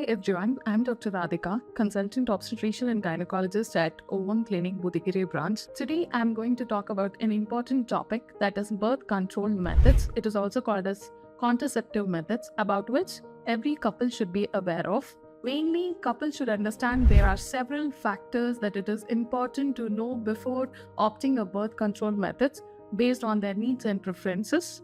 everyone, I'm Dr. Radhika, consultant obstetrician and gynecologist at Ovam Clinic Budigire branch. Today I'm going to talk about an important topic, that is birth control methods. It is also called as contraceptive methods, about which every couple should be aware of. Mainly, couples should understand there are several factors that it is important to know before opting a birth control methods based on their needs and preferences.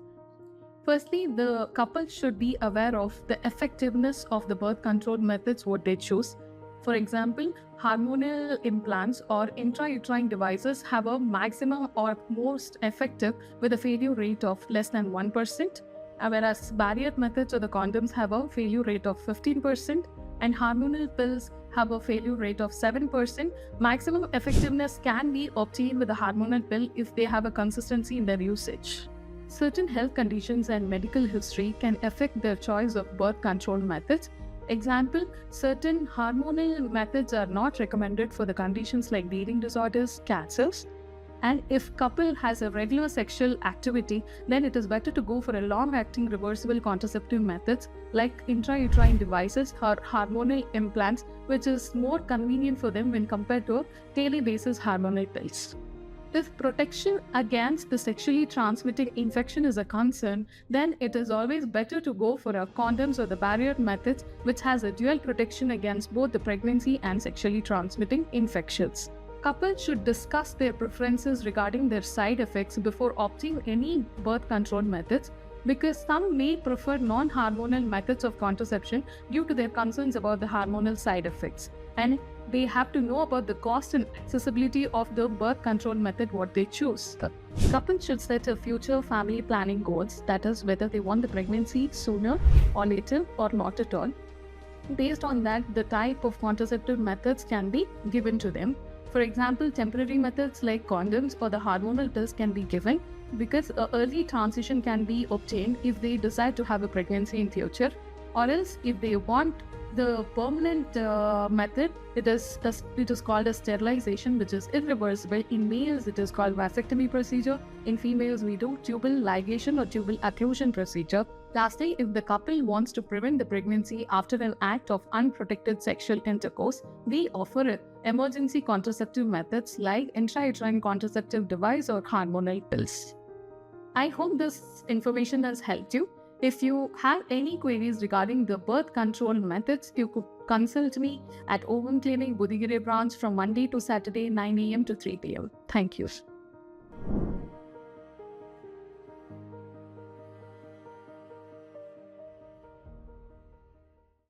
Firstly, the couple should be aware of the effectiveness of the birth control methods what they choose. For example, hormonal implants or intrauterine devices have a maximum or most effective with a failure rate of less than 1%, whereas barrier methods or the condoms have a failure rate of 15%, and hormonal pills have a failure rate of 7%. Maximum effectiveness can be obtained with a hormonal pill if they have a consistency in their usage. Certain health conditions and medical history can affect their choice of birth control methods. Example, certain hormonal methods are not recommended for the conditions like bleeding disorders, cancers. And if couple has a regular sexual activity, then it is better to go for a long-acting reversible contraceptive methods like intrauterine devices or hormonal implants, which is more convenient for them when compared to a daily basis hormonal pills. If protection against the sexually transmitted infection is a concern, then it is always better to go for a condoms or the barrier methods, which has a dual protection against both the pregnancy and sexually transmitting infections. Couples should discuss their preferences regarding their side effects before opting any birth control methods, because some may prefer non-hormonal methods of contraception due to their concerns about the hormonal side effects. And they have to know about the cost and accessibility of the birth control method what they choose. Couples should set a future family planning goals, that is whether they want the pregnancy sooner or later or not at all. Based on that, the type of contraceptive methods can be given to them. For example, temporary methods like condoms or the hormonal pills can be given because an early transition can be obtained if they decide to have a pregnancy in future, or else if they want the permanent method, it is called as sterilization, which is irreversible. In males, it is called vasectomy procedure. In females, we do tubal ligation or tubal occlusion procedure. Lastly, if the couple wants to prevent the pregnancy after an act of unprotected sexual intercourse, we offer emergency contraceptive methods like intrauterine contraceptive device or hormonal pills. I hope this information has helped you. If you have any queries regarding the birth control methods, you could consult me at Ovam Clinic Budigire branch from Monday to Saturday 9 a.m. to 3 p.m. Thank you.